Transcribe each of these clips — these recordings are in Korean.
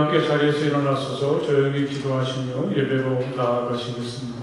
함께 자리에서 일어나셔서 조용히 기도하시며 예배로 나아가시겠습니다.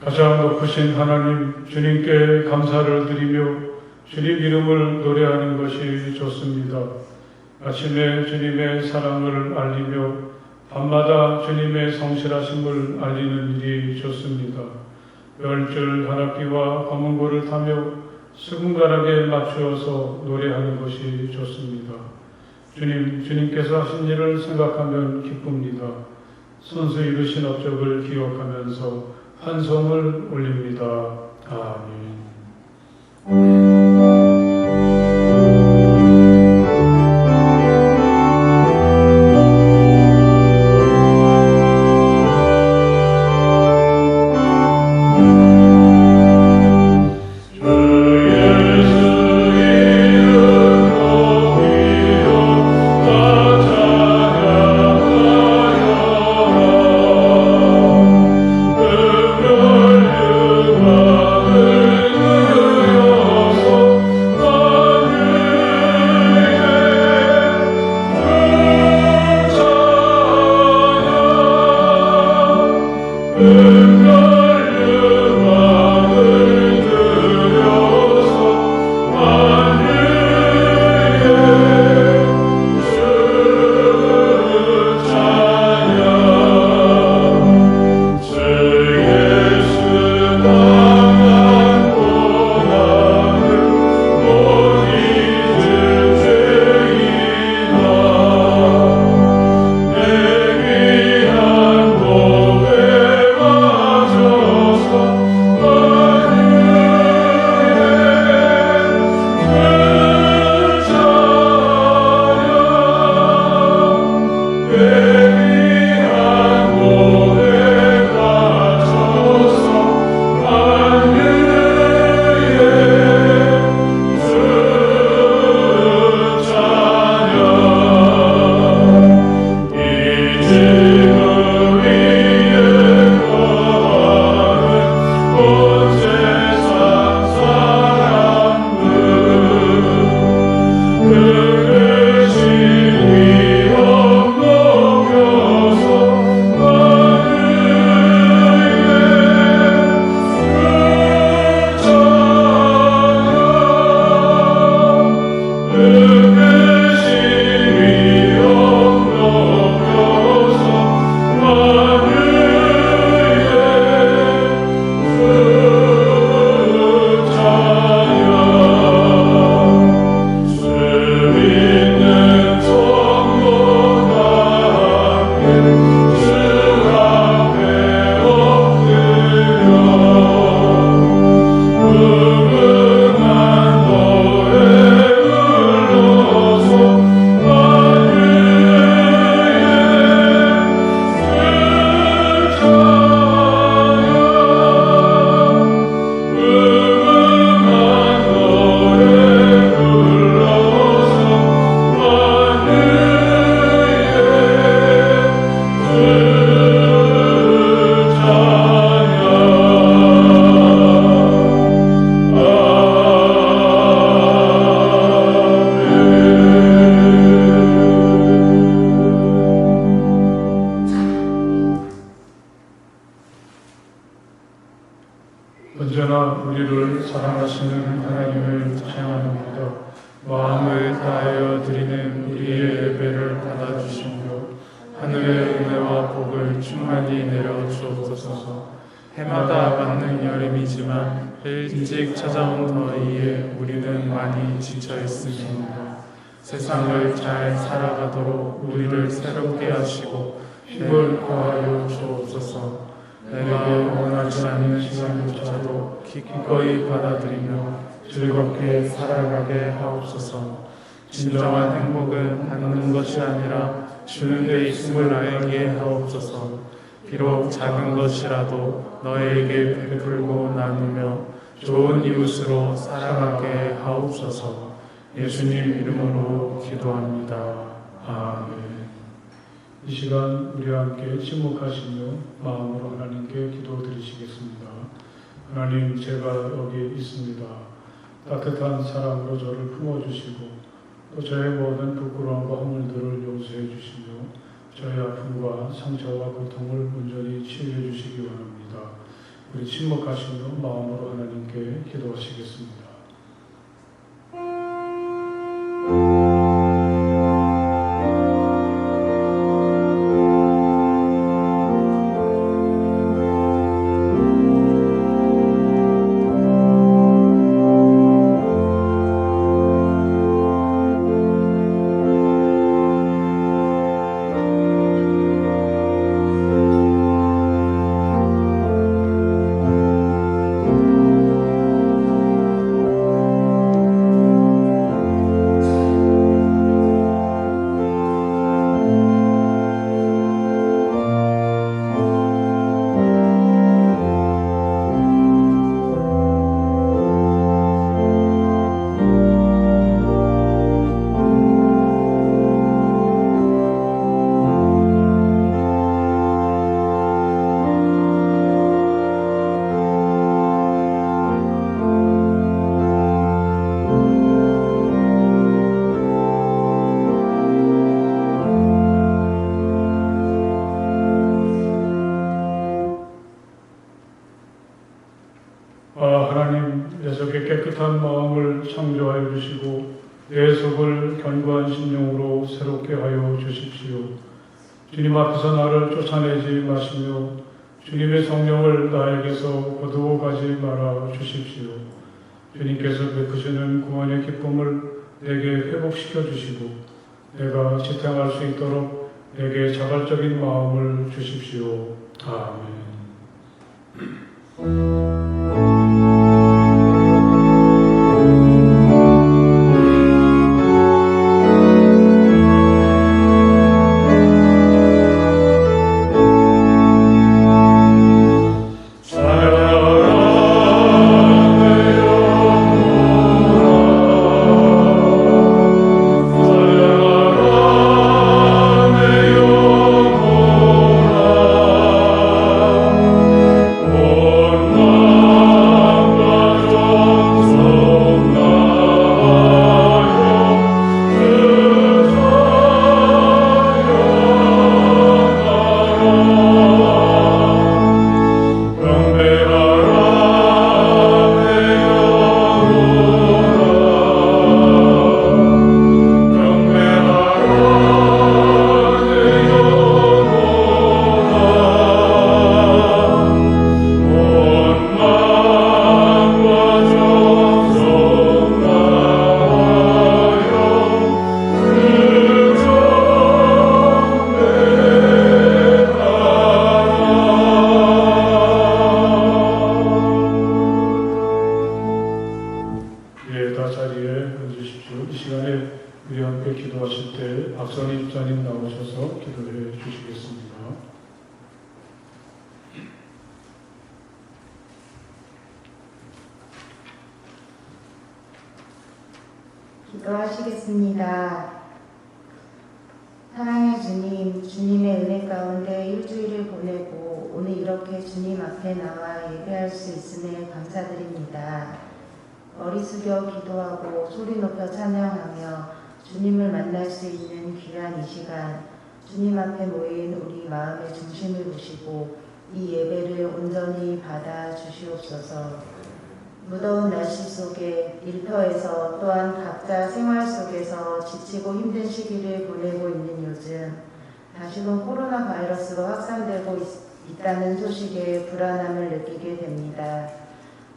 가장 높으신 하나님, 주님께 감사를 드리며 주님 이름을 노래하는 것이 좋습니다. 아침에 주님의 사랑을 알리며 밤마다 주님의 성실하심을 알리는 일이 좋습니다. 열줄 하락기와 검은고를 타며 수군가락에 맞추어서 노래하는 것이 좋습니다. 주님께서 하신 일을 생각하면 기쁩니다. 선수 이루신 업적을 기억하면서 한송을 올립니다. 아멘. 언제나 우리를 사랑하시는 하나님을 찬양합니다. 마음을 다하여 드리는 우리의 예배를 받아주시며 하늘의 은혜와 복을 충만히 내려 주옵소서. 해마다 받는 여름이지만 일찍 찾아온 더위에 우리는 많이 지쳐 있습니다. 세상을 잘 살아가도록 우리를 새롭게 하시고 힘을 더하여 주옵소서. 내가 원하지 않는 시간조차도 기꺼이 받아들이며 즐겁게 살아가게 하옵소서. 진정한 행복은 받는 것이 아니라 주는 데 있음을 알게 하옵소서. 비록 작은 것이라도 너에게 베풀고 나누며 좋은 이웃으로 살아가게 하옵소서. 예수님 이름으로 기도합니다. 아멘. 이 시간 우리와 함께 침묵하시며 마음으로 하나님께 기도드리시겠습니다. 하나님, 제가 여기 있습니다. 따뜻한 사랑으로 저를 품어주시고 또 저의 모든 부끄러움과 허물들을 용서해 주시며 저의 아픔과 상처와 고통을 온전히 치유해 주시기 원합니다. 우리 침묵하시며 마음으로 하나님께 기도하시겠습니다. 하나님께서 깨끗한 마음을 창조하여 주시고 내 속을 견고한 심령으로 새롭게 하여 주십시오. 주님 앞에서 나를 쫓아내지 마시며 주님의 성령을 나에게서 거두어가지 말아 주십시오. 주님께서 베푸시는 구원의 기쁨을 내게 회복시켜 주시고 내가 지탱할 수 있도록 내게 자발적인 마음을 주십시오. 아멘. 박선희 집사님 나오셔서 기도해 주시겠습니다. 기도하시겠습니다. 사랑의 주님, 주님의 은혜 가운데 일주일을 보내고 오늘 이렇게 주님 앞에 나와 예배할 수 있음에 감사드립니다. 머리 숙여 기도하고 소리 높여 찬양하며 주님을 만날 수 있는 귀한 이 시간, 주님 앞에 모인 우리 마음의 중심을 보시고 이 예배를 온전히 받아 주시옵소서. 무더운 날씨 속에 일터에서 또한 각자 생활 속에서 지치고 힘든 시기를 보내고 있는 요즘, 다시금 코로나 바이러스가 확산되고 있다는 소식에 불안함을 느끼게 됩니다.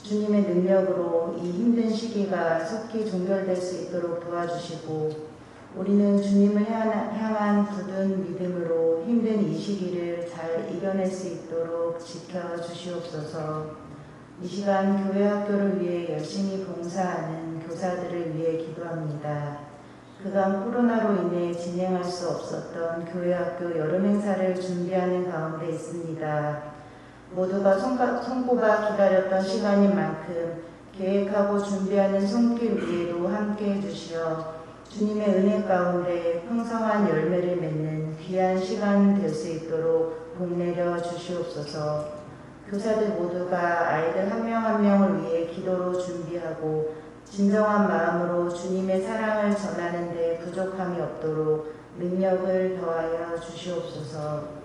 주님의 능력으로 이 힘든 시기가 속히 종결될 수 있도록 도와주시고 우리는 주님을 향한 굳은 믿음으로 힘든 이 시기를 잘 이겨낼 수 있도록 지켜주시옵소서. 이 시간 교회 학교를 위해 열심히 봉사하는 교사들을 위해 기도합니다. 그간 코로나로 인해 진행할 수 없었던 교회 학교 여름 행사를 준비하는 가운데 있습니다. 모두가 손꼽아 기다렸던 시간인 만큼 계획하고 준비하는 손길 위에도 함께 해주시어 주님의 은혜 가운데 풍성한 열매를 맺는 귀한 시간 될 수 있도록 복내려 주시옵소서. 교사들 모두가 아이들 한 명 한 명을 위해 기도로 준비하고 진정한 마음으로 주님의 사랑을 전하는 데 부족함이 없도록 능력을 더하여 주시옵소서.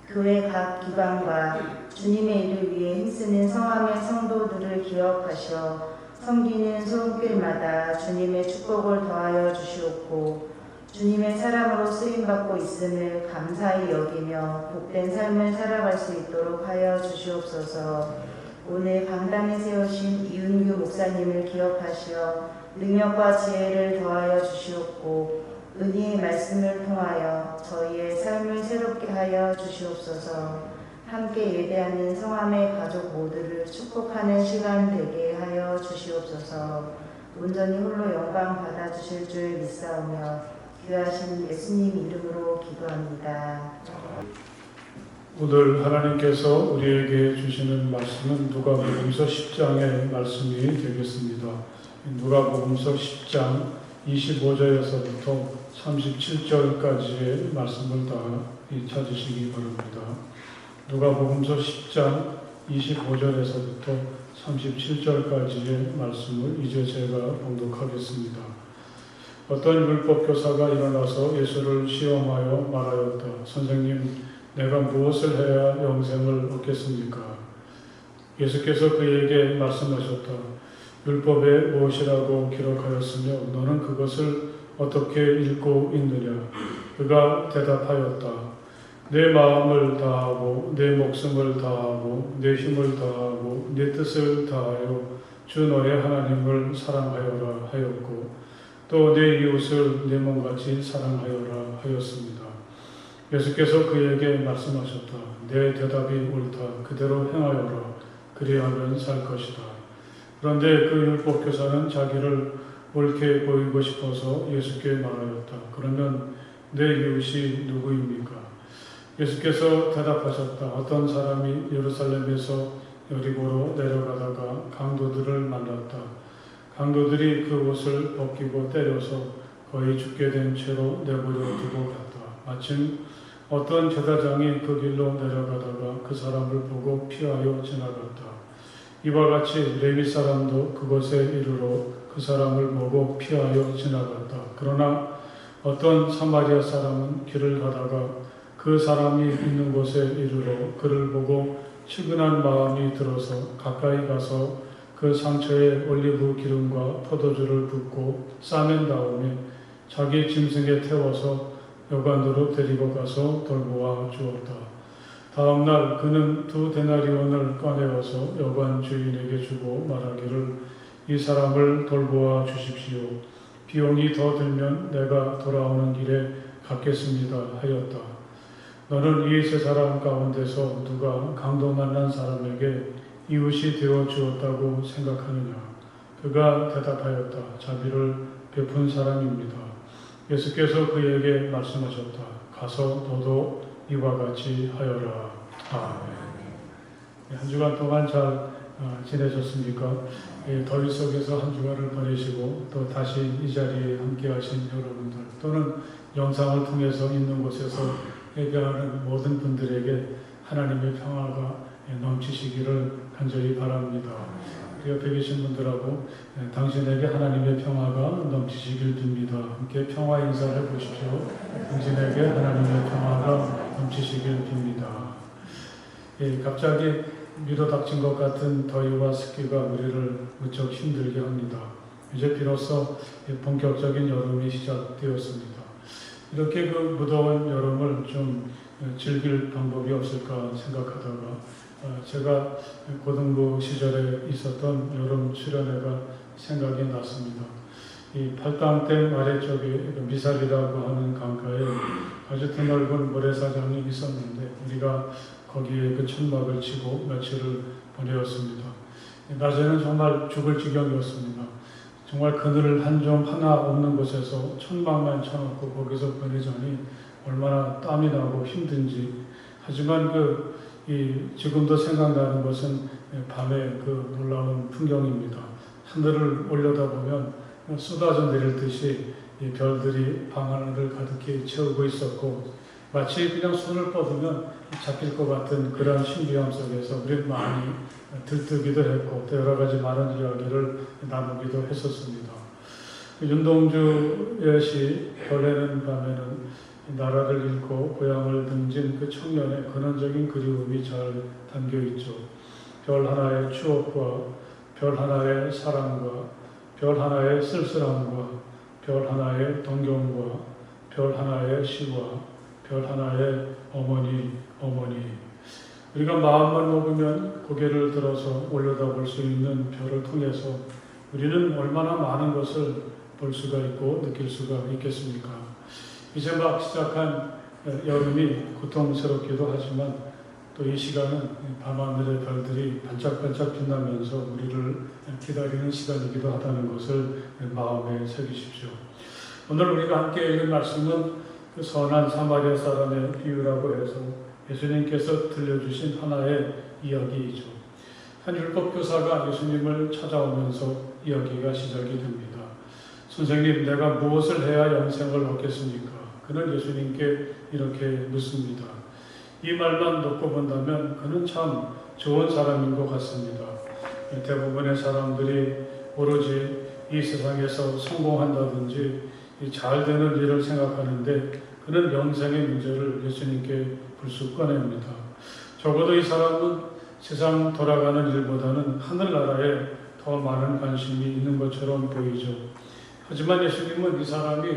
교회 각 기관과 주님의 일을 위해 힘쓰는 성함의 성도들을 기억하셔 섬기는 손길마다 주님의 축복을 더하여 주시옵고 주님의 사람으로 쓰임받고 있음을 감사히 여기며 복된 삶을 살아갈 수 있도록 하여 주시옵소서. 오늘 강단에 세우신 이은규 목사님을 기억하시어 능력과 지혜를 더하여 주시옵고 은혜의 말씀을 통하여 저희의 삶을 새롭게 하여 주시옵소서. 함께 예배하는 성함의 가족 모두를 축복하는 시간 되게 하여 주시옵소서. 온전히 홀로 영광 받아주실 줄 믿사오며 귀하신 예수님 이름으로 기도합니다. 오늘 하나님께서 우리에게 주시는 말씀은 누가복음서 10장의 말씀이 되겠습니다. 누가복음서 10장 25절에서부터 37절까지의 말씀을 다 찾으시기 바랍니다. 누가복음서 10장 25절에서부터 37절까지의 말씀을 이제 제가 봉독하겠습니다. 어떤 율법교사가 일어나서 예수를 시험하여 말하였다. 선생님, 내가 무엇을 해야 영생을 얻겠습니까? 예수께서 그에게 말씀하셨다. 율법에 무엇이라고 기록하였으며 너는 그것을 어떻게 읽고 있느냐? 그가 대답하였다. 내 마음을 다하고 내 목숨을 다하고 내 힘을 다하고 내 뜻을 다하여 주 너의 하나님을 사랑하여라 하였고 또 내 이웃을 내 몸같이 사랑하여라 하였습니다. 예수께서 그에게 말씀하셨다. 내 대답이 옳다. 그대로 행하여라. 그리하면 살 것이다. 그런데 그 율법교사는 자기를 옳게 보이고 싶어서 예수께 말하였다. 그러면 내 이웃이 누구입니까? 예수께서 대답하셨다. 어떤 사람이 예루살렘에서 여리고로 내려가다가 강도들을 만났다. 강도들이 그 옷을 벗기고 때려서 거의 죽게 된 채로 내버려 두고 갔다. 마침 어떤 제사장이 그 길로 내려가다가 그 사람을 보고 피하여 지나갔다. 이와 같이 레위 사람도 그곳에 이르러 그 사람을 보고 피하여 지나갔다. 그러나 어떤 사마리아 사람은 길을 가다가 그 사람이 있는 곳에 이르러 그를 보고 측은한 마음이 들어서 가까이 가서 그 상처에 올리브 기름과 포도주를 붓고 싸맨 다음에 자기 짐승에 태워서 여관으로 데리고 가서 돌보아 주었다. 다음 날 그는 2데나리온을 꺼내어서 여관 주인에게 주고 말하기를 이 사람을 돌보아 주십시오. 비용이 더 들면 내가 돌아오는 길에 갚겠습니다 하였다. 너는 이 세 사람 가운데서 누가 강도 만난 사람에게 이웃이 되어 주었다고 생각하느냐? 그가 대답하였다. 자비를 베푼 사람입니다. 예수께서 그에게 말씀하셨다. 가서 너도 이와 같이 하여라. 아멘. 한 주간 동안 잘 지내셨습니까? 더위 속에서 한 주간을 보내시고 또 다시 이 자리에 함께 하신 여러분들 또는 영상을 통해서 있는 곳에서 예배하는 모든 분들에게 하나님의 평화가 넘치시기를 간절히 바랍니다. 옆에 계신 분들하고 당신에게 하나님의 평화가 넘치시길 빕니다. 함께 평화 인사를 해보십시오. 당신에게 하나님의 평화가 넘치시길 빕니다. 갑자기 밀어닥친 것 같은 더위와 습기가 우리를 무척 힘들게 합니다. 이제 비로소 본격적인 여름이 시작되었습니다. 이렇게 그 무더운 여름을 좀 즐길 방법이 없을까 생각하다가 제가 고등부 시절에 있었던 여름 수련회가 생각이 났습니다. 이 팔당댐 아래쪽에 미살이라고 하는 강가에 아주 드넓은 모래사장이 있었는데 우리가 거기에 그 천막을 치고 며칠을 보내었습니다. 낮에는 정말 죽을 지경이었습니다. 정말 그늘 한 점 하나 없는 곳에서 천막만 쳐놓고 거기서 보내자니 얼마나 땀이 나고 힘든지. 하지만 지금도 생각나는 것은 밤의 그 놀라운 풍경입니다. 하늘을 올려다보면 쏟아져 내릴 듯이 이 별들이 방하늘을 가득히 채우고 있었고 마치 그냥 손을 뻗으면 잡힐 것 같은 그런 신비함 속에서 우리 많이 들뜨기도 했고 또 여러 가지 많은 이야기를 나누기도 했었습니다. 윤동주의 시 별에는 밤에는 나라를 잃고 고향을 등진 그 청년의 근원적인 그리움이 잘 담겨 있죠. 별 하나의 추억과 별 하나의 사랑과 별 하나의 쓸쓸함과 별 하나의 동경과 별 하나의 시와 별 하나의 어머니. 우리가 마음만 먹으면 고개를 들어서 올려다볼 수 있는 별을 통해서 우리는 얼마나 많은 것을 볼 수가 있고 느낄 수가 있겠습니까? 이제 막 시작한 여름이 고통스럽기도 하지만 또 이 시간은 밤하늘의 별들이 반짝반짝 빛나면서 우리를 기다리는 시간이기도 하다는 것을 마음에 새기십시오. 오늘 우리가 함께 읽은 말씀은 그 선한 사마리아 사람의 비유라고 해서 예수님께서 들려주신 하나의 이야기이죠. 한 율법교사가 예수님을 찾아오면서 이야기가 시작이 됩니다. 선생님, 내가 무엇을 해야 영생을 얻겠습니까? 그는 예수님께 이렇게 묻습니다. 이 말만 놓고 본다면 그는 참 좋은 사람인 것 같습니다. 대부분의 사람들이 오로지 이 세상에서 성공한다든지 잘 되는 일을 생각하는데 그는 영생의 문제를 예수님께 불쑥 꺼냅니다. 적어도 이 사람은 세상 돌아가는 일보다는 하늘나라에 더 많은 관심이 있는 것처럼 보이죠. 하지만 예수님은 이 사람이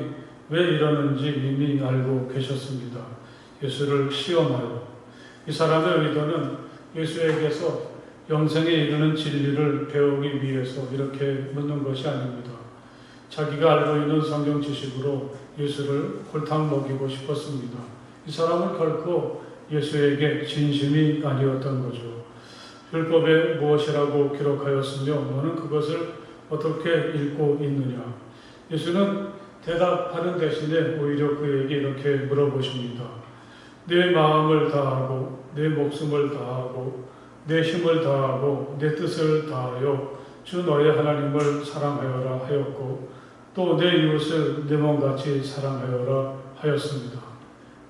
왜 이러는지 이미 알고 계셨습니다. 예수를 시험하여 이 사람의 의도는 예수에게서 영생에 이르는 진리를 배우기 위해서 이렇게 묻는 것이 아닙니다. 자기가 알고 있는 성경 지식으로 예수를 골탕 먹이고 싶었습니다. 이 사람은 결코 예수에게 진심이 아니었던 거죠. 율법에 무엇이라고 기록하였으며 너는 그것을 어떻게 읽고 있느냐. 예수는 대답하는 대신에 오히려 그에게 이렇게 물어보십니다. 내 마음을 다하고 내 목숨을 다하고 내 힘을 다하고 내 뜻을 다하여 주 너의 하나님을 사랑하여라 하였고 또 내 이웃을 내 몸같이 사랑하여라 하였습니다.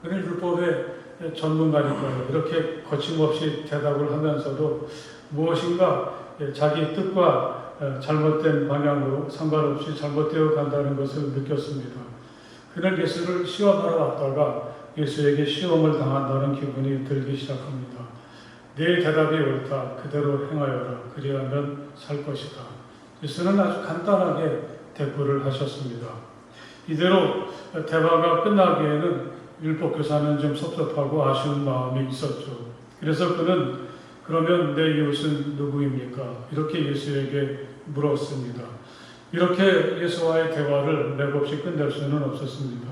그는 율법의 전문가니까요. 이렇게 거침없이 대답을 하면서도 무엇인가 자기 뜻과 잘못된 방향으로 상관없이 잘못되어 간다는 것을 느꼈습니다. 그는 예수를 시험하러 왔다가 예수에게 시험을 당한다는 기분이 들기 시작합니다. 네 대답이 옳다. 그대로 행하여라. 그리하면 살 것이다. 예수는 아주 간단하게 대꾸를 하셨습니다. 이대로 대화가 끝나기에는 율법교사는 좀 섭섭하고 아쉬운 마음이 있었죠. 그래서 그는 그러면 내 이웃은 누구입니까? 이렇게 예수에게 물었습니다. 이렇게 예수와의 대화를 맥없이 끝낼 수는 없었습니다.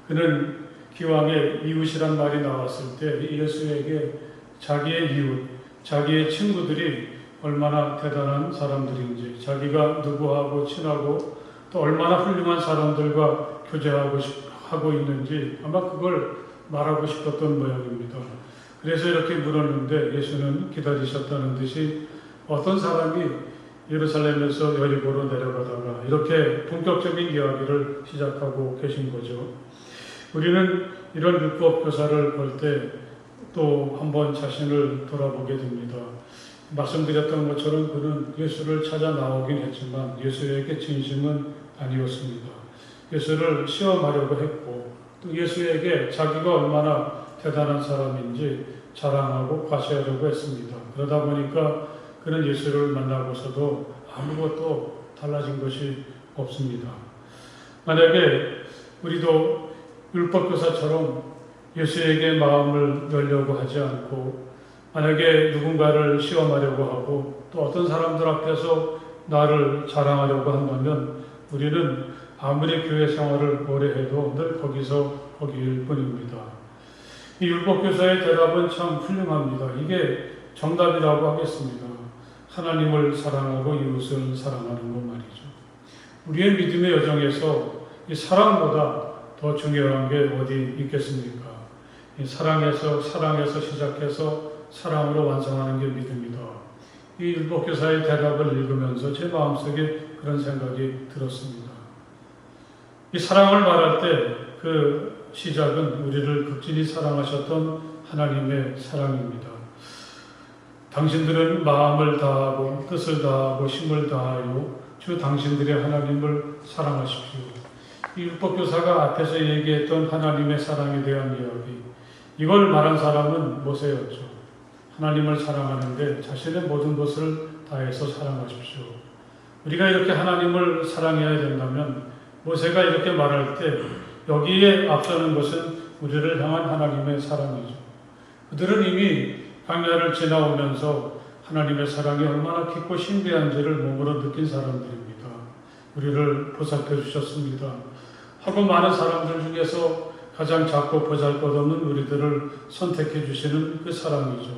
그는 기왕에 이웃이란 말이 나왔을 때 예수에게 자기의 이웃, 자기의 친구들이 얼마나 대단한 사람들인지, 자기가 누구하고 친하고 또 얼마나 훌륭한 사람들과 교제하고 있는지 아마 그걸 말하고 싶었던 모양입니다. 그래서 이렇게 물었는데 예수는 기다리셨다는 듯이 어떤 사람이 예루살렘에서 여리고로 내려가다가 이렇게 본격적인 이야기를 시작하고 계신 거죠. 우리는 이런 율법 교사를 볼 때 또 한번 자신을 돌아보게 됩니다. 말씀드렸던 것처럼 그는 예수를 찾아 나오긴 했지만 예수에게 진심은 아니었습니다. 예수를 시험하려고 했고 또 예수에게 자기가 얼마나 대단한 사람인지 자랑하고 과시하려고 했습니다. 그러다 보니까 그는 예수를 만나고서도 아무것도 달라진 것이 없습니다. 만약에 우리도 율법교사처럼 예수에게 마음을 열려고 하지 않고 만약에 누군가를 시험하려고 하고 또 어떤 사람들 앞에서 나를 자랑하려고 한다면 우리는 아무리 교회 생활을 오래 해도 늘 거기일 뿐입니다. 이 율법교사의 대답은 참 훌륭합니다. 이게 정답이라고 하겠습니다. 하나님을 사랑하고 이웃을 사랑하는 것 말이죠. 우리의 믿음의 여정에서 이 사랑보다 더 중요한 게 어디 있겠습니까? 이 사랑에서 시작해서 사랑으로 완성하는 게 믿음이다. 이 율법교사의 대답을 읽으면서 제 마음속에 그런 생각이 들었습니다. 이 사랑을 말할 때 그 시작은 우리를 극진히 사랑하셨던 하나님의 사랑입니다. 당신들은 마음을 다하고 뜻을 다하고 힘을 다하여 주 당신들의 하나님을 사랑하십시오. 이 율법교사가 앞에서 얘기했던 하나님의 사랑에 대한 이야기, 이걸 말한 사람은 모세였죠. 하나님을 사랑하는데 자신의 모든 것을 다해서 사랑하십시오. 우리가 이렇게 하나님을 사랑해야 된다면 모세가 이렇게 말할 때 여기에 앞서는 것은 우리를 향한 하나님의 사랑이죠. 그들은 이미 광야를 지나오면서 하나님의 사랑이 얼마나 깊고 신비한지를 몸으로 느낀 사람들입니다. 우리를 보살펴 주셨습니다. 하고 많은 사람들 중에서 가장 작고 보잘것없는 우리들을 선택해 주시는 그 사랑이죠.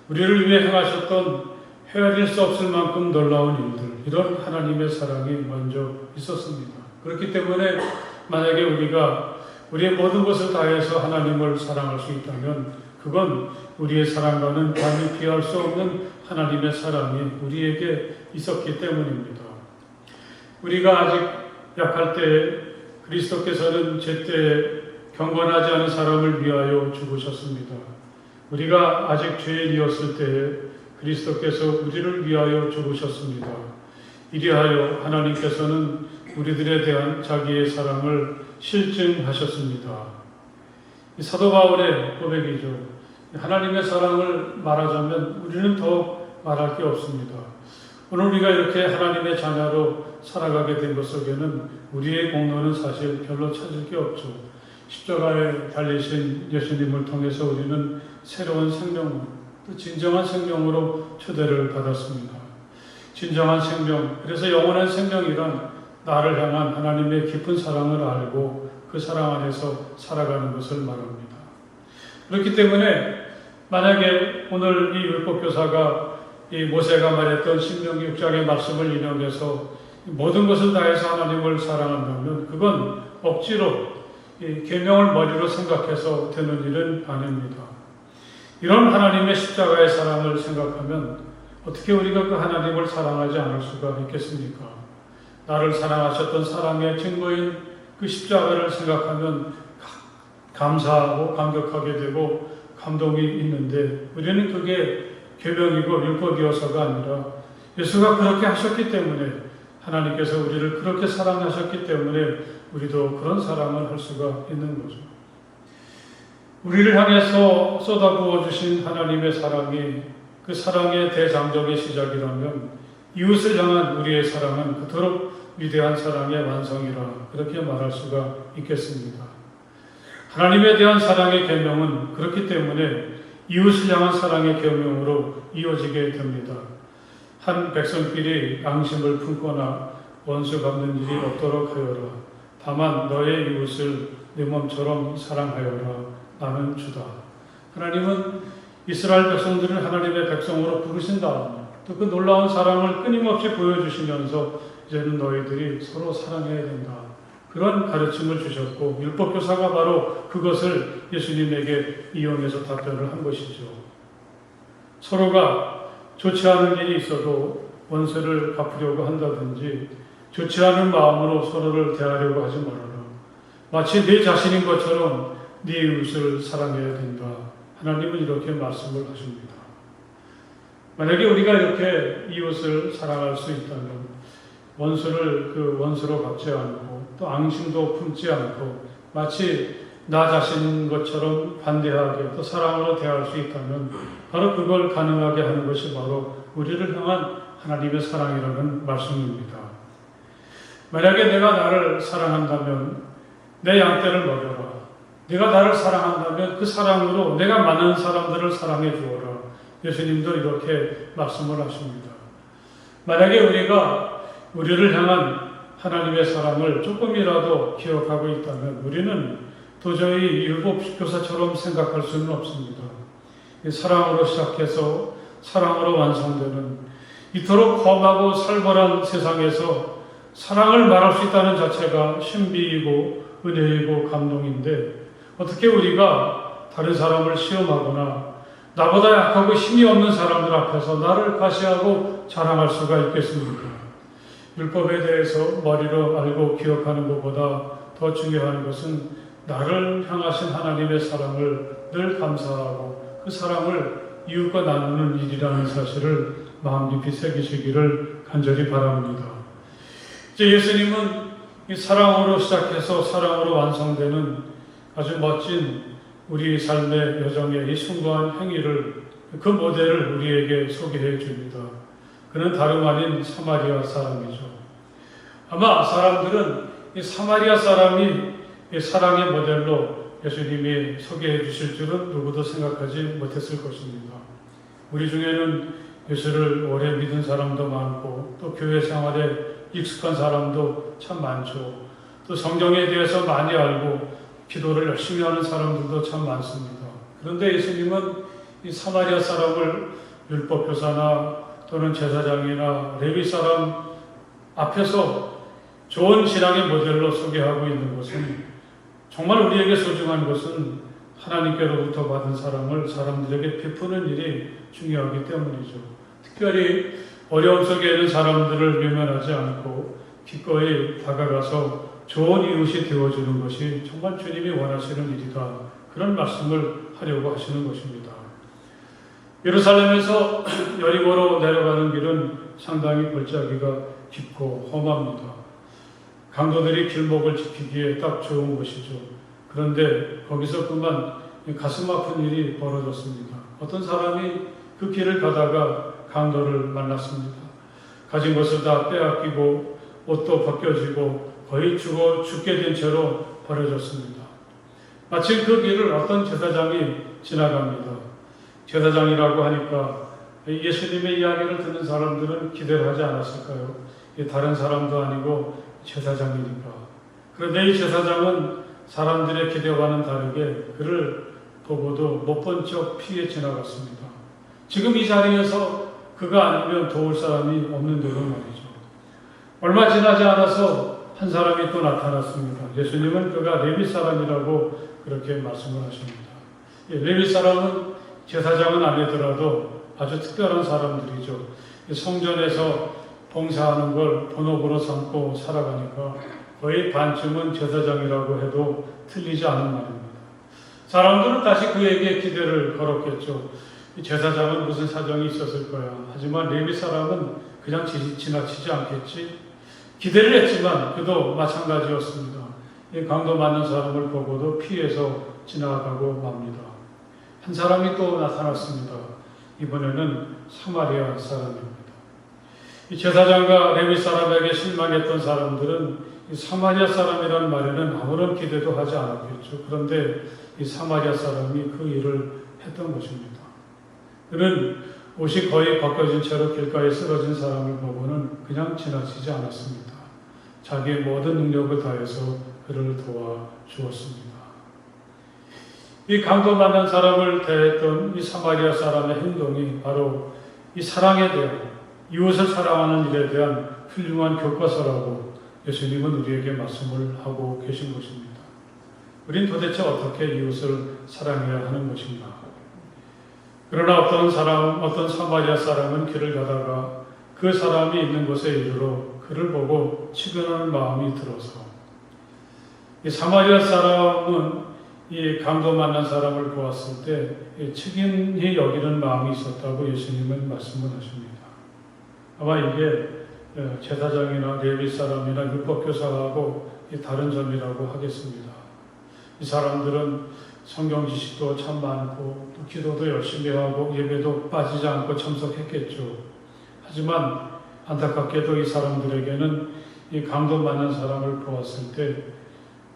우리를 위해 행하셨던 헤아릴 수 없을 만큼 놀라운 일들, 이런 하나님의 사랑이 먼저 있었습니다. 그렇기 때문에 만약에 우리가 우리의 모든 것을 다해서 하나님을 사랑할 수 있다면 그건 우리의 사랑과는 감히 비할 수 없는 하나님의 사랑이 우리에게 있었기 때문입니다. 우리가 아직 약할 때 그리스도께서는 제때 경건하지 않은 사람을 위하여 죽으셨습니다. 우리가 아직 죄인이었을 때에 그리스도께서 우리를 위하여 죽으셨습니다. 이리하여 하나님께서는 우리들에 대한 자기의 사랑을 실증하셨습니다. 이 사도 바울의 고백이죠. 하나님의 사랑을 말하자면 우리는 더 말할 게 없습니다. 오늘 우리가 이렇게 하나님의 자녀로 살아가게 된 것 속에는 우리의 공로는 사실 별로 찾을 게 없죠. 십자가에 달리신 예수님을 통해서 우리는 새로운 생명, 또 진정한 생명으로 초대를 받았습니다. 진정한 생명, 그래서 영원한 생명이란 나를 향한 하나님의 깊은 사랑을 알고 그 사랑 안에서 살아가는 것을 말합니다. 그렇기 때문에 만약에 오늘 이 율법교사가 이 모세가 말했던 신명기 6장의 말씀을 인용해서 모든 것을 다해서 하나님을 사랑한다면 그건 억지로 이 계명을 머리로 생각해서 되는 일은 아닙니다. 이런 하나님의 십자가의 사랑을 생각하면 어떻게 우리가 그 하나님을 사랑하지 않을 수가 있겠습니까? 나를 사랑하셨던 사랑의 증거인 그 십자가를 생각하면 감사하고 감격하게 되고 감동이 있는데 우리는 그게 계명이고 율법이어서가 아니라 예수가 그렇게 하셨기 때문에 하나님께서 우리를 그렇게 사랑하셨기 때문에 우리도 그런 사랑을 할 수가 있는 거죠. 우리를 향해서 쏟아부어 주신 하나님의 사랑이 그 사랑의 대장적의 시작이라면 이웃을 향한 우리의 사랑은 그토록 위대한 사랑의 완성이라 그렇게 말할 수가 있겠습니다. 하나님에 대한 사랑의 계명은 그렇기 때문에 이웃을 향한 사랑의 계명으로 이어지게 됩니다. 한 백성끼리 양심을 품거나 원수 갚는 일이 없도록 하여라. 다만 너의 이웃을 내 몸처럼 사랑하여라. 나는 주다. 하나님은 이스라엘 백성들을 하나님의 백성으로 부르신 다음에 또 그 놀라운 사랑을 끊임없이 보여주시면서 이제는 너희들이 서로 사랑해야 된다. 그런 가르침을 주셨고 율법교사가 바로 그것을 예수님에게 이용해서 답변을 한 것이죠. 서로가 좋지 않은 일이 있어도 원수를 갚으려고 한다든지 좋지 않은 마음으로 서로를 대하려고 하지 말아라. 마치 내 자신인 것처럼 네 이웃을 사랑해야 된다. 하나님은 이렇게 말씀을 하십니다. 만약에 우리가 이렇게 이웃을 사랑할 수 있다면 원수를 그 원수로 갚지 않고 또 앙심도 품지 않고 마치 나 자신인 것처럼 관대하게 또 사랑으로 대할 수 있다면 바로 그걸 가능하게 하는 것이 바로 우리를 향한 하나님의 사랑이라는 말씀입니다. 만약에 내가 나를 사랑한다면 내 양떼를 먹여라. 내가 나를 사랑한다면 그 사랑으로 내가 많은 사람들을 사랑해 주어라. 예수님도 이렇게 말씀을 하십니다. 만약에 우리가 우리를 향한 하나님의 사랑을 조금이라도 기억하고 있다면 우리는 도저히 율법 교사처럼 생각할 수는 없습니다. 사랑으로 시작해서 사랑으로 완성되는 이토록 험하고 살벌한 세상에서 사랑을 말할 수 있다는 자체가 신비이고 은혜이고 감동인데 어떻게 우리가 다른 사람을 시험하거나 나보다 약하고 힘이 없는 사람들 앞에서 나를 과시하고 자랑할 수가 있겠습니까? 율법에 대해서 머리로 알고 기억하는 것보다 더 중요한 것은 나를 향하신 하나님의 사랑을 늘 감사하고 그 사랑을 이웃과 나누는 일이라는 사실을 마음 깊이 새기시기를 간절히 바랍니다. 이제 예수님은 이 사랑으로 시작해서 사랑으로 완성되는 아주 멋진 우리 삶의 여정의 이 숭고한 행위를 그 모델을 우리에게 소개해 줍니다. 그는 다름 아닌 사마리아 사람이죠. 아마 사람들은 이 사마리아 사람이 이 사랑의 모델로 예수님이 소개해 주실 줄은 누구도 생각하지 못했을 것입니다. 우리 중에는 예수를 오래 믿은 사람도 많고 또 교회 생활에 익숙한 사람도 참 많죠. 또 성경에 대해서 많이 알고 기도를 열심히 하는 사람들도 참 많습니다. 그런데 예수님은 이 사마리아 사람을 율법 교사나 또는 제사장이나 레위 사람 앞에서 좋은 신앙의 모델로 소개하고 있는 것은 정말 우리에게 소중한 것은 하나님께로부터 받은 사랑을 사람들에게 베푸는 일이 중요하기 때문이죠. 특별히 어려움 속에 있는 사람들을 외면하지 않고 기꺼이 다가가서 좋은 이웃이 되어주는 것이 정말 주님이 원하시는 일이다. 그런 말씀을 하려고 하시는 것입니다. 예루살렘에서 여리고로 내려가는 길은 상당히 골짜기가 깊고 험합니다. 강도들이 길목을 지키기에 딱 좋은 곳이죠. 그런데 거기서 그만 가슴 아픈 일이 벌어졌습니다. 어떤 사람이 그 길을 가다가 강도를 만났습니다. 가진 것을 다 빼앗기고 옷도 벗겨지고 거의 죽게 된 채로 버려졌습니다. 마침 그 길을 어떤 제사장이 지나갑니다. 제사장이라고 하니까 예수님의 이야기를 듣는 사람들은 기대를 하지 않았을까요? 다른 사람도 아니고 제사장이니까. 그런데 이 제사장은 사람들의 기대와는 다르게 그를 보고도 못 본 척 피해 지나갔습니다. 지금 이 자리에서 그가 아니면 도울 사람이 없는 대로 말이죠. 얼마 지나지 않아서 한 사람이 또 나타났습니다. 예수님은 그가 레위 사람이라고 그렇게 말씀을 하십니다. 레위 사람은 제사장은 아니더라도 아주 특별한 사람들이죠. 성전에서 봉사하는 걸 본업으로 삼고 살아가니까 거의 반쯤은 제사장이라고 해도 틀리지 않은 말입니다. 사람들은 다시 그에게 기대를 걸었겠죠. 제사장은 무슨 사정이 있었을 거야. 하지만 레위 사람은 그냥 지나치지 않겠지. 기대를 했지만 그도 마찬가지였습니다. 이 강도 맞는 사람을 보고도 피해서 지나가고 맙니다. 한 사람이 또 나타났습니다. 이번에는 사마리아 사람입니다. 이 제사장과 레위 사람에게 실망했던 사람들은 이 사마리아 사람이라는 말에는 아무런 기대도 하지 않았겠죠. 그런데 이 사마리아 사람이 그 일을 했던 것입니다. 그는 옷이 거의 벗겨진 채로 길가에 쓰러진 사람을 보고는 그냥 지나치지 않았습니다. 자기의 모든 능력을 다해서 그를 도와주었습니다. 이 강도 만난 사람을 대했던 이 사마리아 사람의 행동이 바로 이 사랑에 대한, 이웃을 사랑하는 일에 대한 훌륭한 교과서라고 예수님은 우리에게 말씀을 하고 계신 것입니다. 우린 도대체 어떻게 이웃을 사랑해야 하는 것인가? 그러나 어떤 사마리아 사람은 길을 가다가 그 사람이 있는 곳에 이르러 그를 보고 측은하는 마음이 들어서, 이 사마리아 사람은 이 강도 만난 사람을 보았을 때 측은히 여기는 마음이 있었다고 예수님은 말씀을 하십니다. 아마 이게 제사장이나 레위 사람이나 율법교사하고 다른 점이라고 하겠습니다. 이 사람들은 성경 지식도 참 많고 또 기도도 열심히 하고 예배도 빠지지 않고 참석했겠죠. 하지만 안타깝게도 이 사람들에게는 이 강도 만난 사람을 보았을 때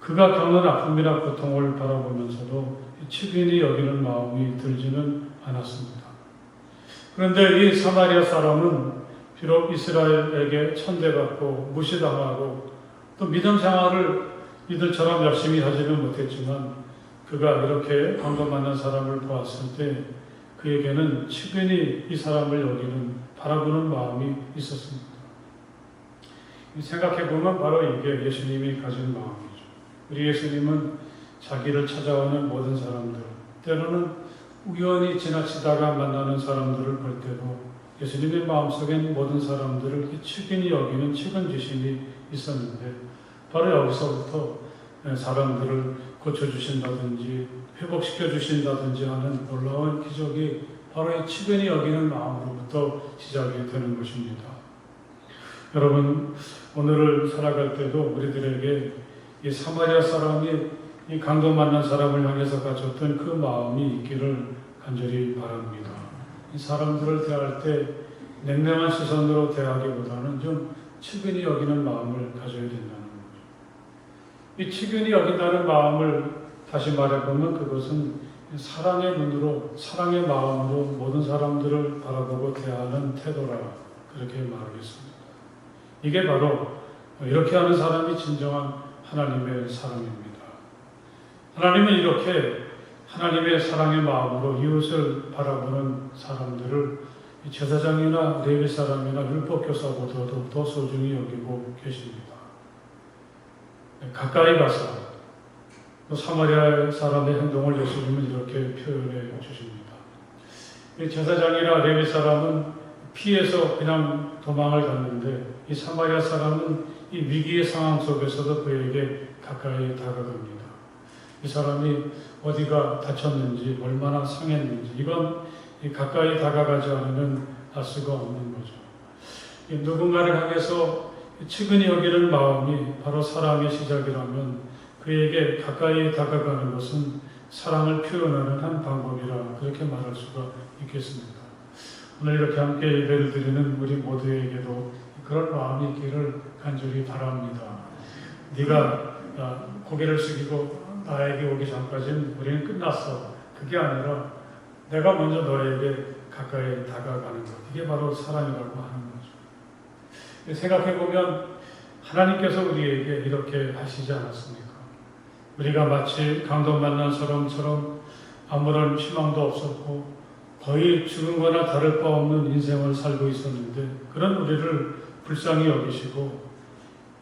그가 겪는 아픔이나 고통을 바라보면서도 측은히 여기는 마음이 들지는 않았습니다. 그런데 이 사마리아 사람은 비록 이스라엘에게 천대받고 무시당하고 또 믿음 생활을 이들처럼 열심히 하지는 못했지만 그가 이렇게 광도 만난 사람을 보았을 때 그에게는 측은히 이 사람을 여기는 바라보는 마음이 있었습니다. 생각해보면 바로 이게 예수님이 가진 마음이죠. 우리 예수님은 자기를 찾아오는 모든 사람들, 때로는 우연히 지나치다가 만나는 사람들을 볼 때도 예수님의 마음속엔 모든 사람들을 측은히 여기는 측은지심이 있었는데 바로 여기서부터 사람들을 고쳐주신다든지 회복시켜주신다든지 하는 놀라운 기적이 바로 이 측은히 여기는 마음으로부터 시작이 되는 것입니다. 여러분, 오늘을 살아갈 때도 우리들에게 이 사마리아 사람이 이 강도 만난 사람을 향해서 가졌던 그 마음이 있기를 간절히 바랍니다. 이 사람들을 대할 때 냉랭한 시선으로 대하기보다는 좀 측은히 여기는 마음을 가져야 된다는 거죠. 이 측은히 여긴다는 마음을 다시 말해보면 그것은 사랑의 눈으로, 사랑의 마음으로 모든 사람들을 바라보고 대하는 태도라 그렇게 말하겠습니다. 이게 바로 이렇게 하는 사람이 진정한 하나님의 사랑입니다. 하나님은 이렇게 하나님의 사랑의 마음으로 이웃을 바라보는 사람들을 제사장이나 레위 사람이나 율법교사보다도 더 소중히 여기고 계십니다. 가까이 가서 사마리아 사람의 행동을 예수님은 이렇게 표현해 주십니다. 제사장이나 레위 사람은 피해서 그냥 도망을 갔는데 이 사마리아 사람은 이 위기의 상황 속에서도 그에게 가까이 다가갑니다. 이 사람이 어디가 다쳤는지 얼마나 상했는지 이건 가까이 다가가지 않으면 알 수가 없는 거죠. 누군가를 향해서 측은히 여기는 마음이 바로 사랑의 시작이라면 그에게 가까이 다가가는 것은 사랑을 표현하는 한 방법이라 그렇게 말할 수가 있겠습니다. 오늘 이렇게 함께 예배를 드리는 우리 모두에게도 그런 마음이 있기를 간절히 바랍니다. 네가 고개를 숙이고 나에게 오기 전까지는 우리는 끝났어. 그게 아니라 내가 먼저 너에게 가까이 다가가는 것. 이게 바로 사랑이라고 하는 거죠. 생각해보면 하나님께서 우리에게 이렇게 하시지 않았습니까? 우리가 마치 강도 만난 사람처럼 아무런 희망도 없었고 거의 죽은 거나 다를 바 없는 인생을 살고 있었는데 그런 우리를 불쌍히 여기시고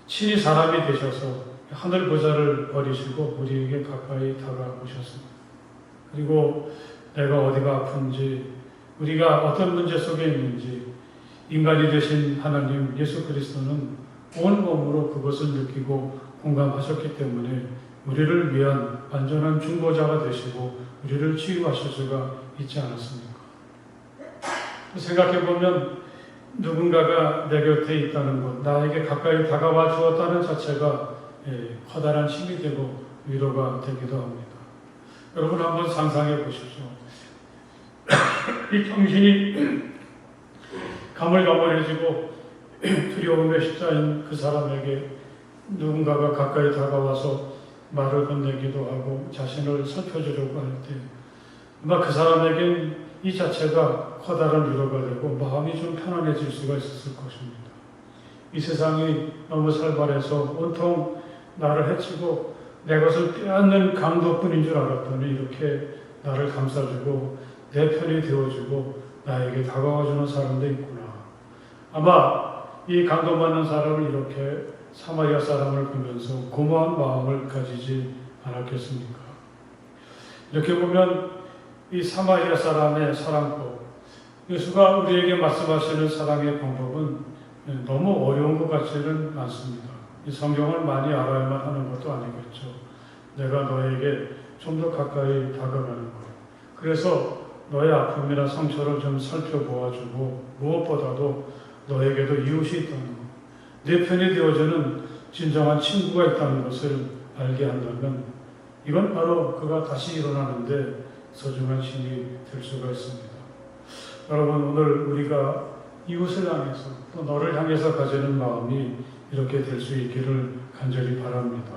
친히 사람이 되셔서 하늘 보좌를 버리시고 우리에게 가까이 다가오셨습니다. 그리고 내가 어디가 아픈지 우리가 어떤 문제 속에 있는지 인간이 되신 하나님 예수 그리스도는 온 몸으로 그것을 느끼고 공감하셨기 때문에 우리를 위한 완전한 중보자가 되시고 우리를 치유하실 수가 있지 않았습니까? 생각해보면 누군가가 내 곁에 있다는 것, 나에게 가까이 다가와 주었다는 자체가 커다란 힘이 되고 위로가 되기도 합니다. 여러분 한번 상상해 보십시오. 이 정신이 가물가물해지고 두려움에 십자인 그 사람에게 누군가가 가까이 다가와서 말을 건네기도 하고 자신을 살펴주려고 할 때 아마 그 사람에겐 이 자체가 커다란 위로가 되고 마음이 좀 편안해질 수가 있었을 것입니다. 이 세상이 너무 살벌해서 온통 나를 해치고 내 것을 빼앗는 강도뿐인 줄 알았더니 이렇게 나를 감싸주고 내 편이 되어주고 나에게 다가와주는 사람도 있구나. 아마 이 강도 만난 사람을 이렇게 사마리아 사람을 보면서 고마운 마음을 가지지 않았겠습니까? 이렇게 보면 이 사마리아 사람의 사랑법, 예수가 우리에게 말씀하시는 사랑의 방법은 너무 어려운 것 같지는 않습니다. 이 성경을 많이 알아야만 하는 것도 아니겠죠. 내가 너에게 좀 더 가까이 다가가는 것. 그래서 너의 아픔이나 상처를 좀 살펴보아주고 무엇보다도 너에게도 이웃이 있다는 것. 내 편이 되어주는 진정한 친구가 있다는 것을 알게 한다면 이건 바로 그가 다시 일어나는데 소중한 힘이 될 수가 있습니다. 여러분 오늘 우리가 이웃을 향해서 또 너를 향해서 가지는 마음이 이렇게 될 수 있기를 간절히 바랍니다.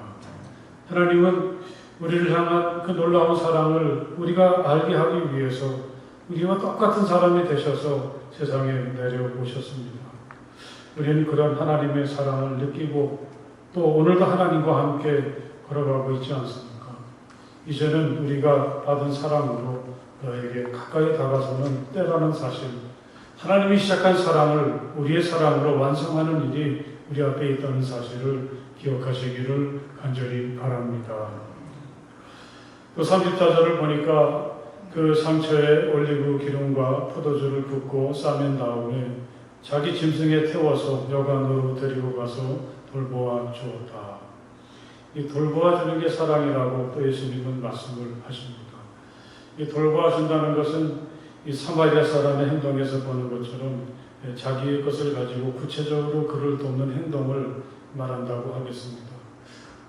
하나님은 우리를 향한 그 놀라운 사랑을 우리가 알게 하기 위해서 우리와 똑같은 사람이 되셔서 세상에 내려오셨습니다. 우리는 그런 하나님의 사랑을 느끼고 또 오늘도 하나님과 함께 걸어가고 있지 않습니까? 이제는 우리가 받은 사랑으로 너에게 가까이 다가서는 때라는 사실, 하나님이 시작한 사랑을 우리의 사랑으로 완성하는 일이 우리 앞에 있다는 사실을 기억하시기를 간절히 바랍니다. 또 30자절을 보니까 그 상처에 올리브 기름과 포도주를 붓고 싸맨 다음에 자기 짐승에 태워서 여관으로 데리고 가서 돌보아 주었다. 이 돌보아 주는 게 사랑이라고 또 예수님은 말씀을 하십니다. 이 돌보아 준다는 것은 이 사마리아 사람의 행동에서 보는 것처럼 자기의 것을 가지고 구체적으로 그를 돕는 행동을 말한다고 하겠습니다.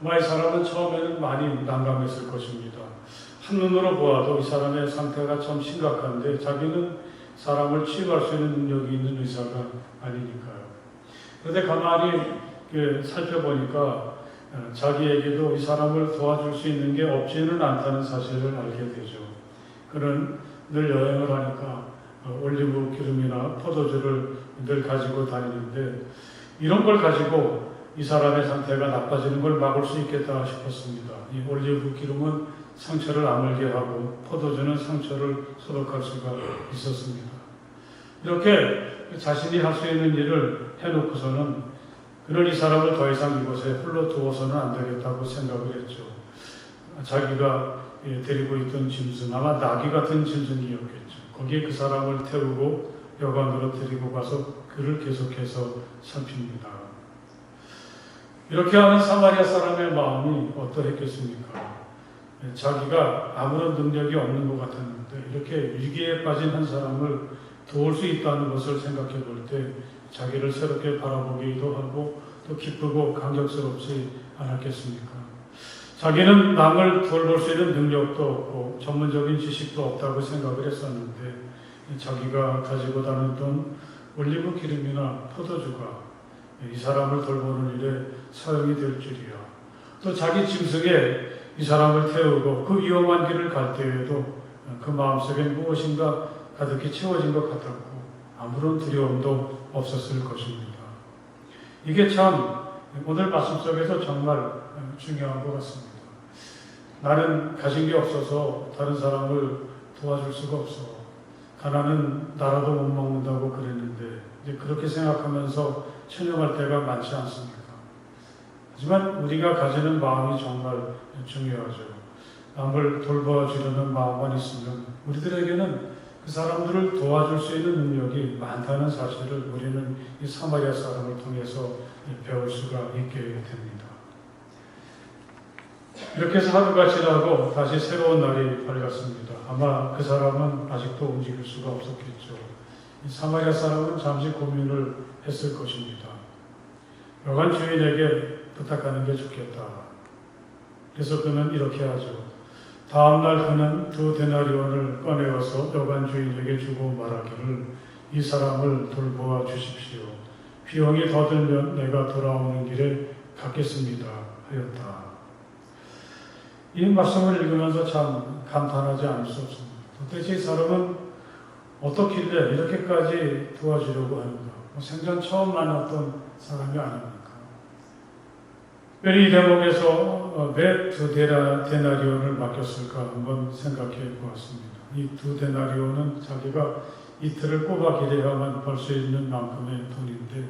아마 이 사람은 처음에는 많이 난감했을 것입니다. 한눈으로 보아도 이 사람의 상태가 참 심각한데 자기는 사람을 치유할 수 있는 능력이 있는 의사가 아니니까요. 그런데 가만히 살펴보니까 자기에게도 이 사람을 도와줄 수 있는 게 없지는 않다는 사실을 알게 되죠. 그는 늘 여행을 하니까 올리브 기름이나 포도주를 늘 가지고 다니는데 이런 걸 가지고 이 사람의 상태가 나빠지는 걸 막을 수 있겠다 싶었습니다. 이 올리브 기름은 상처를 아물게 하고 포도주는 상처를 소독할 수가 있었습니다. 이렇게 자신이 할 수 있는 일을 해놓고서는 그는 이 사람을 더 이상 이곳에 홀로 두어서는 안 되겠다고 생각을 했죠. 자기가 데리고 있던 짐승, 아마 나귀 같은 짐승이었겠죠. 거기에 그 사람을 태우고 여관으로 데리고 가서 그를 계속해서 살핍니다. 이렇게 하는 사마리아 사람의 마음이 어떠했겠습니까? 자기가 아무런 능력이 없는 것 같았는데 이렇게 위기에 빠진 한 사람을 도울 수 있다는 것을 생각해 볼 때 자기를 새롭게 바라보기도 하고 또 기쁘고 감격스럽지 않았겠습니까? 자기는 남을 돌볼 수 있는 능력도 없고 전문적인 지식도 없다고 생각을 했었는데 자기가 가지고 다녔던 올리브 기름이나 포도주가 이 사람을 돌보는 일에 사용이 될 줄이야. 또 자기 짐승에 이 사람을 태우고 그 위험한 길을 갈 때에도 그 마음속에 무엇인가 가득히 채워진 것 같았고 아무런 두려움도 없었을 것입니다. 이게 참 오늘 말씀 속에서 정말 중요한 것 같습니다. 나는 가진 게 없어서 다른 사람을 도와줄 수가 없어. 가난은 나라도 못 먹는다고 그랬는데 이제 그렇게 생각하면서 체념할 때가 많지 않습니까? 하지만 우리가 가지는 마음이 정말 중요하죠. 남을 돌봐주려는 마음만 있으면 우리들에게는 그 사람들을 도와줄 수 있는 능력이 많다는 사실을 우리는 이 사마리아 사람을 통해서 배울 수가 있게 됩니다. 이렇게 해서 하루가 지나고 다시 새로운 날이 밝았습니다. 아마 그 사람은 아직도 움직일 수가 없었겠죠. 이 사마리아 사람은 잠시 고민을 했을 것입니다. 여관 주인에게 부탁하는 게 좋겠다. 그래서 그는 이렇게 하죠. 다음날 그는 2 데나리온을 꺼내어서 여관 주인에게 주고 말하기를 이 사람을 돌보아 주십시오. 비용이 더 들면 내가 돌아오는 길에 갚겠습니다 하였다. 이 말씀을 읽으면서 참 감탄하지 않을 수 없습니다. 도대체 이 사람은 어떻길래 이렇게까지 도와주려고 하는가? 생전 처음 만났던 사람이 아닙니까? 이 대목에서 왜 2 데나리온을 맡겼을까 한번 생각해 보았습니다. 이 2 데나리온은 자기가 이틀을 꼬박 일해야만 벌 수 있는 만큼의 돈인데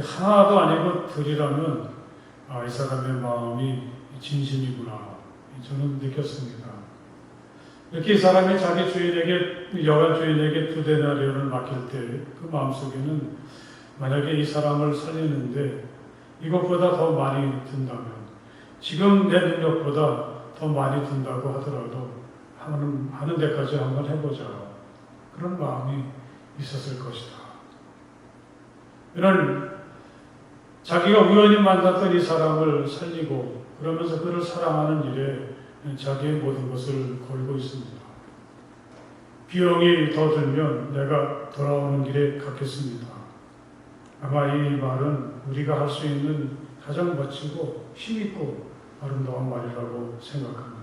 하나도 아니고 둘이라면 이 사람의 마음이 진심이구나 저는 느꼈습니다. 이렇게 이 사람이 자기 주인에게 여관 주인에게 2 데나리온을 맡길 때 그 마음속에는 만약에 이 사람을 살리는데 이것보다 더 많이 든다면 지금 내 능력보다 더 많이 든다고 하더라도 하는 데까지 한번 해보자 그런 마음이 있었을 것이다. 이런 자기가 우연히 만났던 이 사람을 살리고 그러면서 그를 사랑하는 일에 자기의 모든 것을 걸고 있습니다. 비용이 더 들면 내가 돌아오는 길에 갚겠습니다. 아마 이 말은 우리가 할 수 있는 가장 멋지고 힘있고 아름다운 말이라고 생각합니다.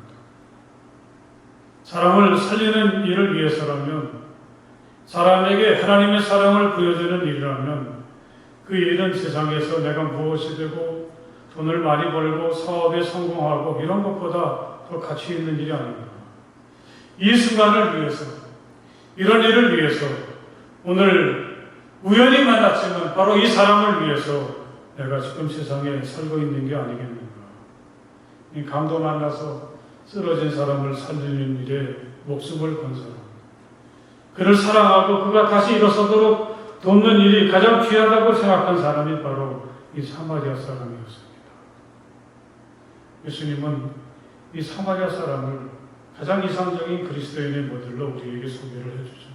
사람을 살리는 일을 위해서라면 사람에게 하나님의 사랑을 보여주는 일이라면 그 일은 세상에서 내가 무엇이 되고 돈을 많이 벌고 사업에 성공하고 이런 것보다 더 가치 있는 일이 아닙니다. 이 순간을 위해서, 이런 일을 위해서 오늘 우연히 만났지만 바로 이 사람을 위해서 내가 지금 세상에 살고 있는 게 아니겠는가. 이 강도 만나서 쓰러진 사람을 살리는 일에 목숨을 건 사람, 그를 사랑하고 그가 다시 일어서도록 돕는 일이 가장 귀하다고 생각한 사람이 바로 이 사마리아 사람이었습니다. 예수님은 이 사마리아 사람을 가장 이상적인 그리스도인의 모델로 우리에게 소개를 해주죠.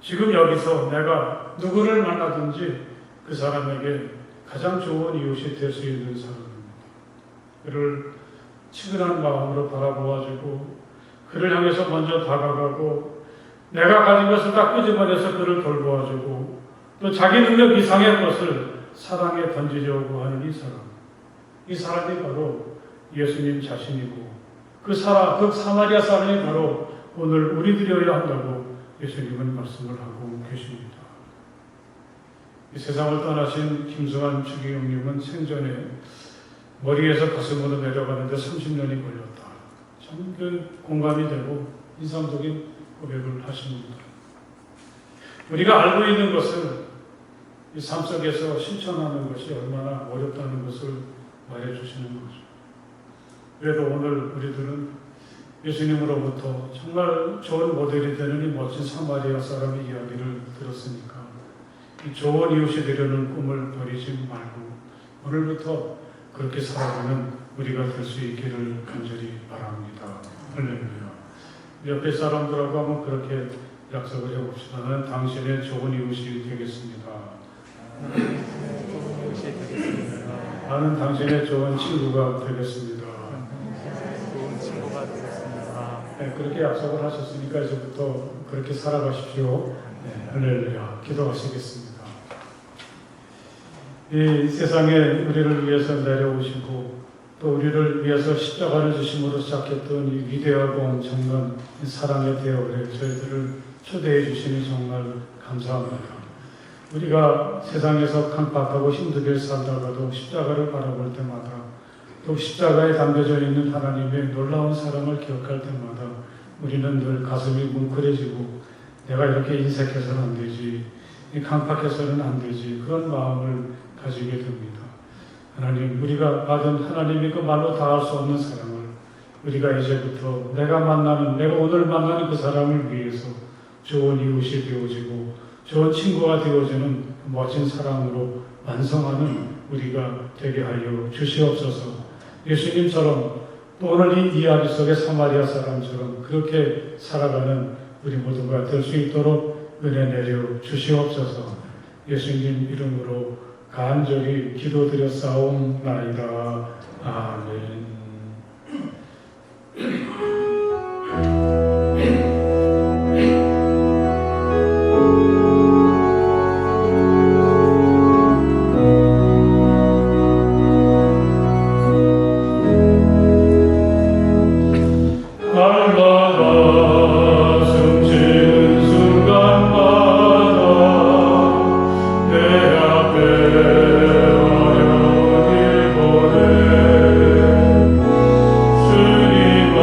지금 여기서 내가 누구를 만나든지 그 사람에게 가장 좋은 이웃이 될 수 있는 사람입니다. 그를 치근한 마음으로 바라보아주고 그를 향해서 먼저 다가가고 내가 가진 것을 다 끄집어내서 그를 돌보아주고 또 자기 능력 이상의 것을 사랑에 던지려고 하는 이 사람이 바로 예수님 자신이고 그 사마리아 사람이 바로 오늘 우리들이어야 한다고 예수님은 말씀을 하고 계십니다. 이 세상을 떠나신 김승환 주기용님은 생전에 머리에서 가슴으로 내려가는데 30년이 걸렸다. 참 공감이 되고 인상적인 고백을 하십니다. 우리가 알고 있는 것을 이 삶 속에서 실천하는 것이 얼마나 어렵다는 것을 말해주시는 거죠. 그래도 오늘 우리들은 예수님으로부터 정말 좋은 모델이 되는 이 멋진 사마리아 사람의 이야기를 들었으니까 이 좋은 이웃이 되려는 꿈을 버리지 말고 오늘부터 그렇게 살아가는 우리가 될 수 있기를 간절히 바랍니다. 할렐루야. 옆에 사람들하고 한번 그렇게 약속을 해봅시다. 나는 당신의 좋은 이웃이 되겠습니다. 나는 당신의 좋은 친구가 되겠습니다. 네, 그렇게 약속을 하셨으니까 이제부터 그렇게 살아가십시오. 네, 할렐루야. 기도하시겠습니다. 이 세상에 우리를 위해서 내려오시고 또 우리를 위해서 십자가를 주심으로 시작했던 이 위대하고 엄청난 이 사랑의 대열에 저희들을 초대해 주시니 정말 감사합니다. 우리가 세상에서 깜빡하고 힘들게 살다가도 십자가를 바라볼 때마다 또 십자가에 담겨져 있는 하나님의 놀라운 사랑을 기억할 때마다 우리는 늘 가슴이 뭉클해지고 내가 이렇게 인색해서는 안 되지, 깜빡해서는 안 되지, 그런 마음을 가지게 됩니다. 하나님, 우리가 받은 하나님이 그 말로 다할 수 없는 사랑을 우리가 이제부터 내가 오늘 만나는 그 사람을 위해서 좋은 이웃이 되어지고 좋은 친구가 되어지는 멋진 사랑으로 완성하는 우리가 되게 하여 주시옵소서. 예수님처럼 또 오늘 이 이야기 속의 사마리아 사람처럼 그렇게 살아가는 우리 모두가 될 수 있도록 은혜 내려 주시옵소서. 예수님 이름으로 간절히 기도드렸사옵나이다. 아멘. 주님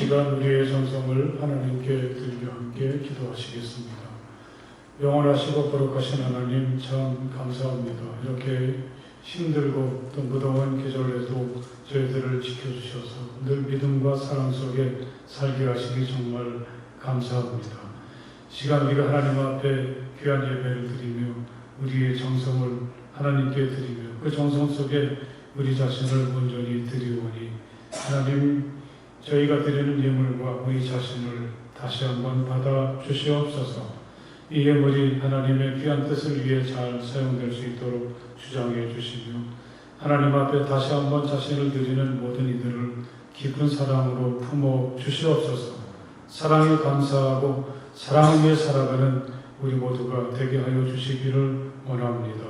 시간 우리의 정성을 하나님께 드리며 함께 기도하시겠습니다. 영원하시고 거룩하신 하나님 참 감사합니다. 이렇게 힘들고 또 무더운 계절에도 저희들을 지켜주셔서 늘 믿음과 사랑 속에 살게 하시기 정말 감사합니다. 시간 우리가 하나님 앞에 귀한 예배를 드리며 우리의 정성을 하나님께 드리며 그 정성 속에 우리 자신을 온전히 드리오니 하나님 저희가 드리는 예물과 우리 자신을 다시 한번 받아 주시옵소서. 이 예물이 하나님의 귀한 뜻을 위해 잘 사용될 수 있도록 주장해 주시며 하나님 앞에 다시 한번 자신을 드리는 모든 이들을 깊은 사랑으로 품어 주시옵소서. 사랑에 감사하고 사랑 위에 살아가는 우리 모두가 되게 하여 주시기를 원합니다.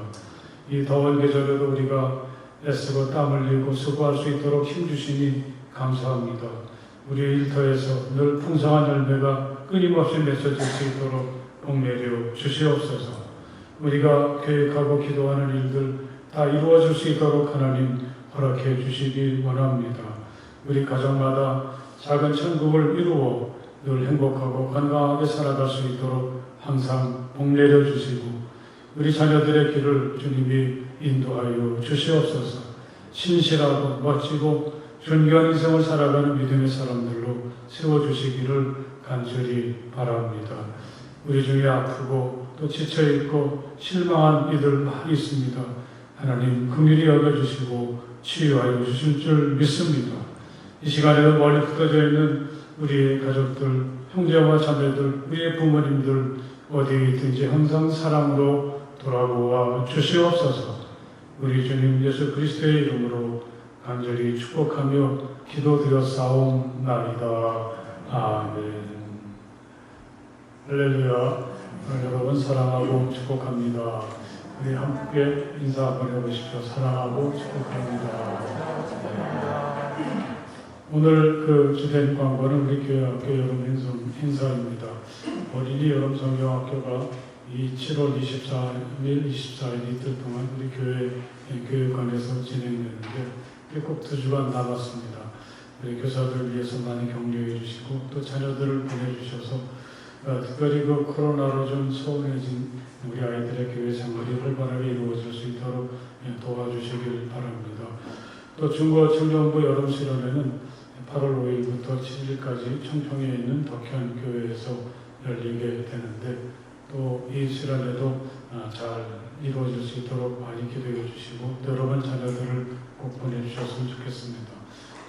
이 더운 계절에도 우리가 애쓰고 땀 흘리고 수고할 수 있도록 힘주시니 감사합니다. 우리의 일터에서 늘 풍성한 열매가 끊임없이 맺혀질 수 있도록 복내려 주시옵소서. 우리가 계획하고 기도하는 일들 다 이루어질 수 있도록 하나님 허락해 주시기 원합니다. 우리 가정마다 작은 천국을 이루어 늘 행복하고 건강하게 살아갈 수 있도록 항상 복내려 주시고 우리 자녀들의 길을 주님이 인도하여 주시옵소서. 신실하고 멋지고 존귀한 인생을 살아가는 믿음의 사람들로 세워주시기를 간절히 바랍니다. 우리 중에 아프고 또 지쳐있고 실망한 이들 많이 있습니다. 하나님 긍휼히 여겨주시고 치유하여 주실 줄 믿습니다. 이 시간에도 멀리 흩어져 있는 우리의 가족들, 형제와 자매들, 우리의 부모님들 어디에 있든지 항상 사랑으로 돌아보아 주시옵소서. 우리 주님 예수 그리스도의 이름으로 간절히 축복하며 기도드렸사옵나이다. 아멘. 할렐루야. 여러분 사랑하고 축복합니다. 우리 함께 인사 한번 해보십시오. 사랑하고 축복합니다. 오늘 그 주된 광고는 우리 교회 학교 여름 행사입니다. 어린이 여름 성경학교가 이 7월 24일, 24일 이틀 동안 우리 교회 교육관에서 진행되는데 꼭 2주간 남았습니다. 우리 교사들을 위해서 많이 격려해 주시고 또 자녀들을 보내주셔서 특별히 그 코로나로 좀 소원해진 우리 아이들의 교회 생활이 활발하게 이루어질 수 있도록 도와주시길 바랍니다. 또 중고 청년부 여름 실현회는 8월 5일부터 7일까지 청평에 있는 덕현 교회에서 열리게 되는데 또 이 실현회도 잘 이루어질 수 있도록 많이 기도해 주시고 여러분 자녀들을 꼭 보내주셨으면 좋겠습니다.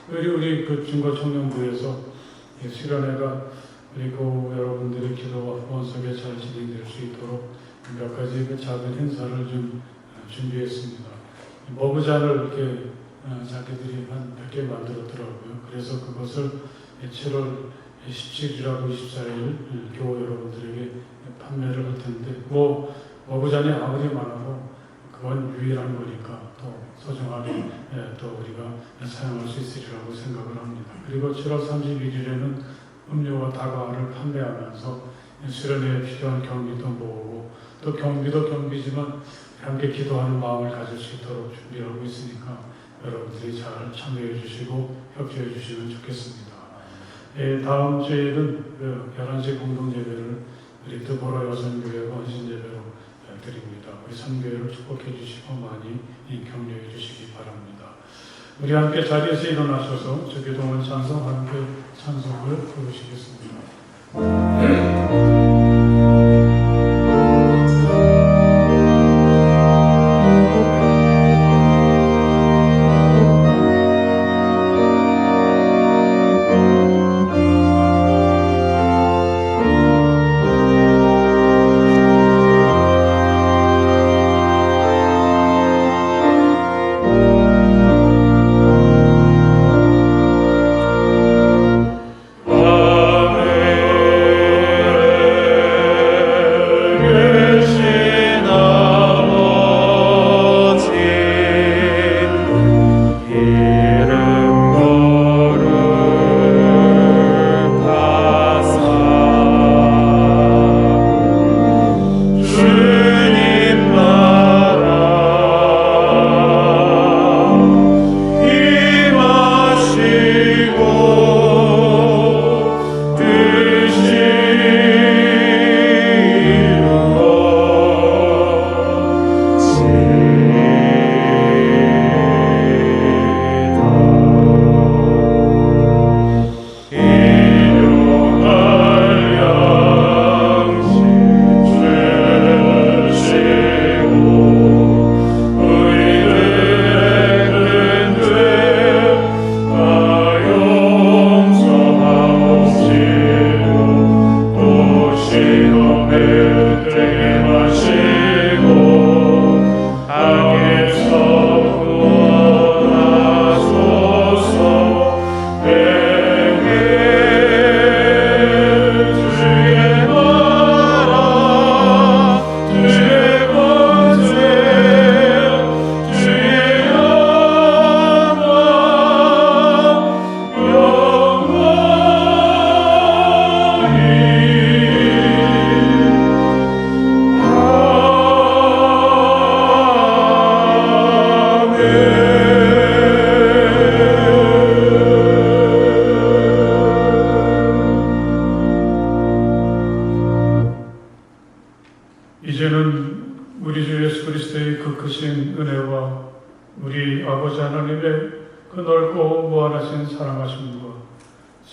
특별히 우리 그 중고 청년부에서 이 실현회가 그리고 여러분들의 기도와 후원 속에 잘 진행될 수 있도록 몇 가지 그 작은 행사를 좀 준비했습니다. 머그잔을 이렇게 자기들이 한 100개 만들었더라고요. 그래서 그것을 7월 17일하고 24일 교우 여러분들에게 판매를 할 텐데 머그잔이 아무리 많아도 그건 유일한 거니까 또 소중하게 또 우리가 사용할 수 있으리라고 생각을 합니다. 그리고 7월 31일에는 음료와 다과를 판매하면서 수련회에 필요한 경비도 모으고 또 경비도 경비지만 함께 기도하는 마음을 가질 수 있도록 준비하고 있으니까 여러분들이 잘 참여해 주시고 협조해 주시면 좋겠습니다. 다음 주에는 11시 공동예배를 우리 드보라 여성교회와 헌신예배로 드립니다. 우리 선교회를 축복해 주시고 많이 격려해 주시기 바랍니다. 우리 함께 자리에서 일어나셔서 주기도문 찬송 함께 찬송을 부르시겠습니다. 아멘.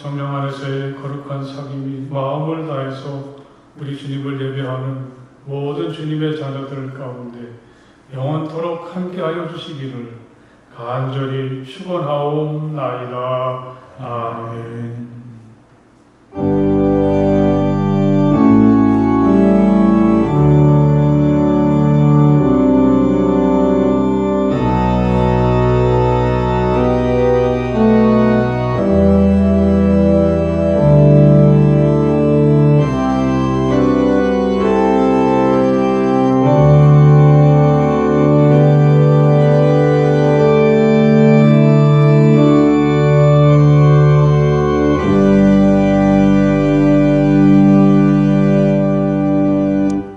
성령 안에서의 거룩한 사귐이 마음을 다해서 우리 주님을 예배하는 모든 주님의 자녀들 가운데 영원토록 함께하여 주시기를 간절히 축원하옵나이다. 아멘.